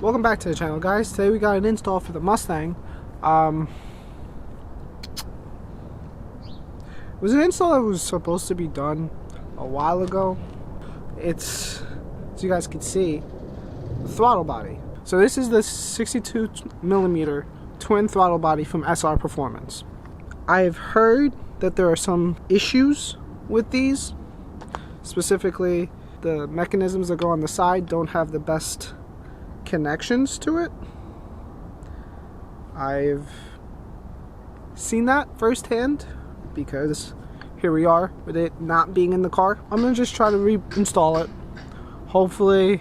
Welcome back to the channel, guys. Today we got an install for the Mustang. It was an install that was supposed to be done a while ago. It's, as you guys can see, the throttle body. So this is the 62mm twin throttle body from SR Performance. I've heard that there are some issues with these. Specifically, the mechanisms that go on the side don't have the best connections to it. I've seen that firsthand because here we are with it not being in the car. I'm gonna just try to reinstall it. Hopefully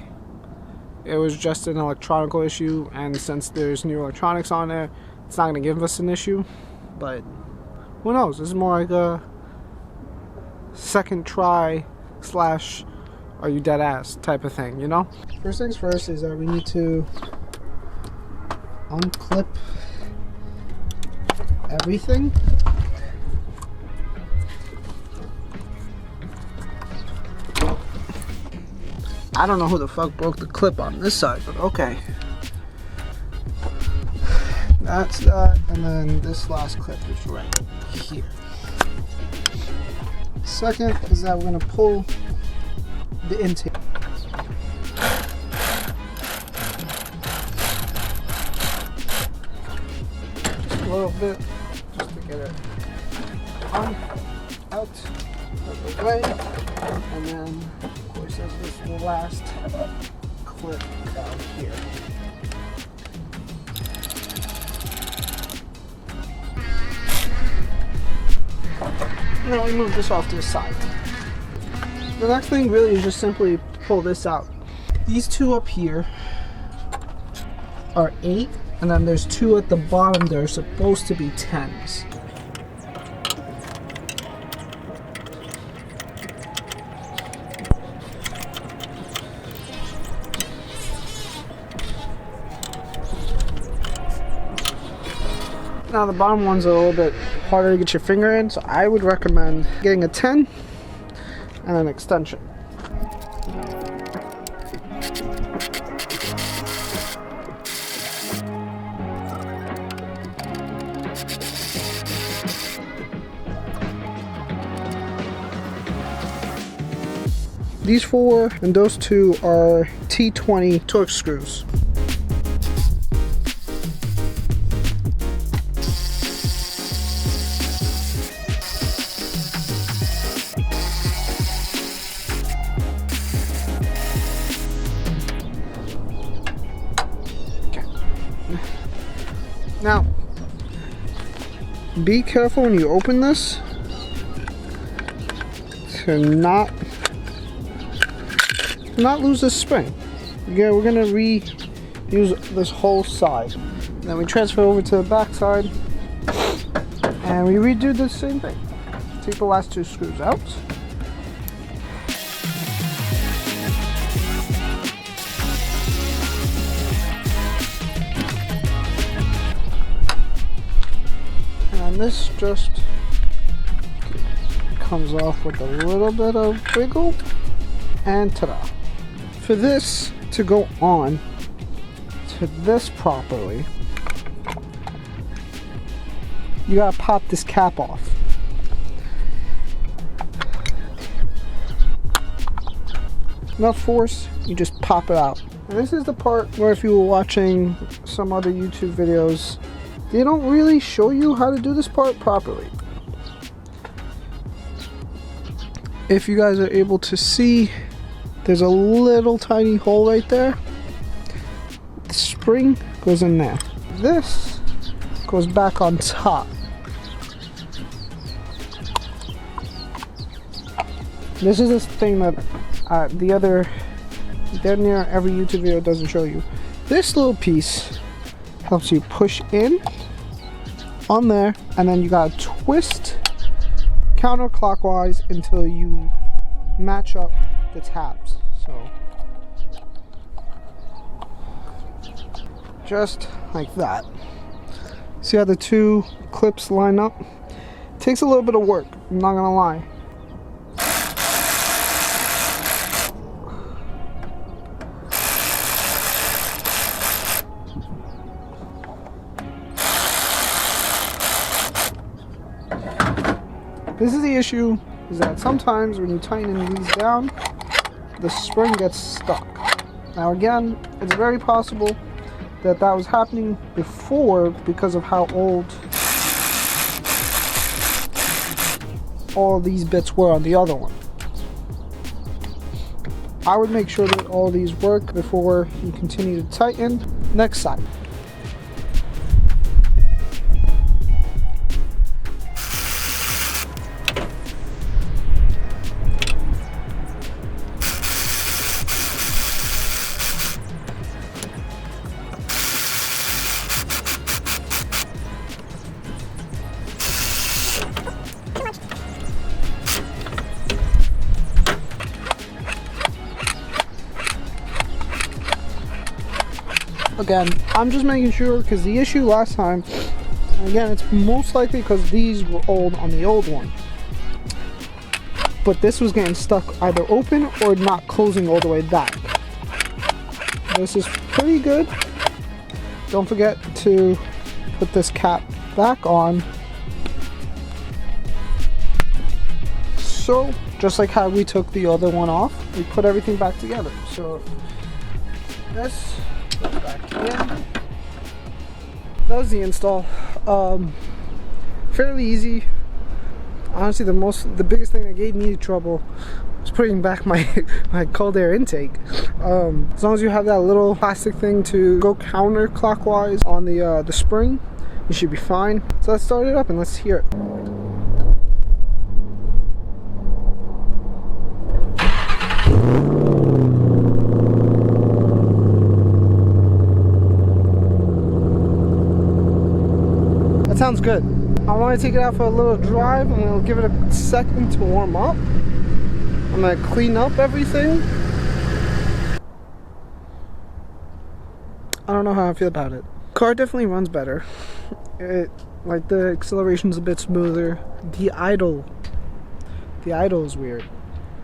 it was just an electronical issue, and since there's new electronics on there, it's not gonna give us an issue. But who knows? This is more like a second try slash are you dead ass type of thing, you know? First things first is that we need to unclip everything. I don't know who the fuck broke the clip on this side, but okay. That's that, and then this last clip is right here. Second is that we're gonna pull the intake. Just a little bit, just to get it on, out of the way, and then of course there's this last clip down here. Now we move this off to the side. The next thing really is just simply pull this out. These two up here are 8, and then there's 2 at the bottom that are supposed to be 10s. Now the bottom one's a little bit harder to get your finger in, so I would recommend getting a 10 and an extension. These 4 and those 2 are T20 torque screws. Now, be careful when you open this to not lose this spring. Yeah, we're gonna reuse this whole side. Then we transfer over to the back side and we redo the same thing. Take the last 2 screws out. And this just comes off with a little bit of wiggle, and ta-da. For this to go on to this properly, you gotta pop this cap off. Enough force, you just pop it out. And this is the part where if you were watching some other YouTube videos, they don't really show you how to do this part properly. If you guys are able to see, there's a little tiny hole right there. The spring goes in there. This goes back on top. This is this thing that damn near every YouTube video doesn't show you. This little piece helps you push in on there, and then you gotta twist counterclockwise until you match up the tabs. So just like that. See how the 2 clips line up? Takes a little bit of work, I'm not gonna lie. This is the issue, is that sometimes when you tighten these down, the spring gets stuck. Now again, it's very possible that that was happening before because of how old all these bits were on the other one. I would make sure that all these work before you continue to tighten. Next side. Again, I'm just making sure, because the issue last time, again, it's most likely because these were old on the old one, but this was getting stuck either open or not closing all the way back. This is pretty good. Don't forget to put this cap back on. So just like how we took the other one off, we put everything back together. So this back in. That was the install. Fairly easy. Honestly, the biggest thing that gave me trouble was putting back my cold air intake. As long as you have that little plastic thing to go counterclockwise on the spring, you should be fine. So let's start it up and let's hear it. That sounds good. I want to take it out for a little drive. I'm going to give it a second to warm up. I'm going to clean up everything. I don't know how I feel about it. Car definitely runs better. Like the acceleration's a bit smoother. The idle is weird.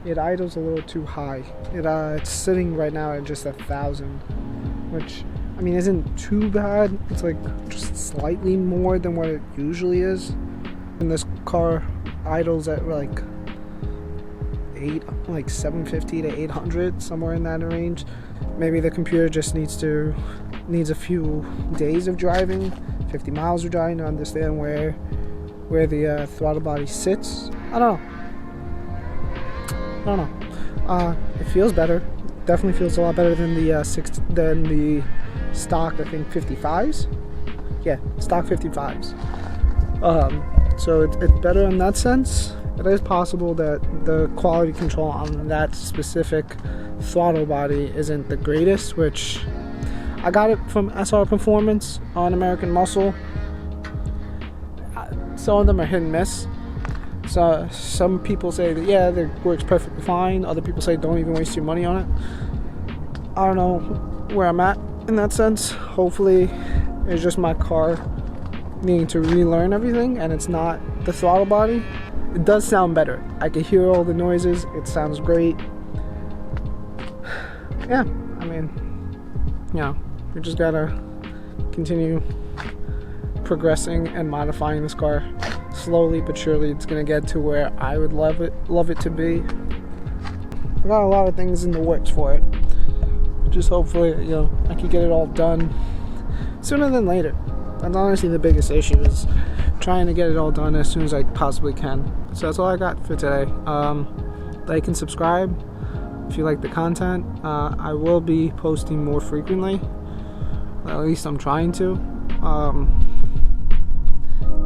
It idles a little too high. It's sitting right now at just 1,000, which I mean isn't too bad. It's like just slightly more than what it usually is. And this car idles at like 750 to 800, somewhere in that range. Maybe the computer just needs a few days of driving, 50 miles of driving to understand where the throttle body sits. I don't know. It feels better. Definitely feels a lot better than the stock, I think 55s. Yeah, stock 55s. So it's better in that sense. It is possible that the quality control on that specific throttle body isn't the greatest, which I got it from SR Performance on American Muscle. Some of them are hit and miss. So some people say that yeah, it works perfectly fine. Other people say don't even waste your money on it. I don't know where I'm at in that sense. Hopefully it's just my car needing to relearn everything and it's not the throttle body. It does sound better. I can hear all the noises. It sounds great. Yeah, I mean, we just gotta continue progressing and modifying this car. Slowly but surely it's gonna get to where I would love it to be. I got a lot of things in the works for it. Just hopefully, I can get it all done sooner than later. That's honestly the biggest issue, is trying to get it all done as soon as I possibly can. So that's all I got for today. Like and subscribe if you like the content. I will be posting more frequently. At least I'm trying to.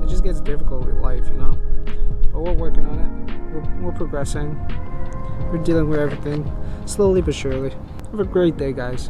It just gets difficult with life, but we're working on it. We're progressing. We're dealing with everything slowly but surely. Have a great day, guys.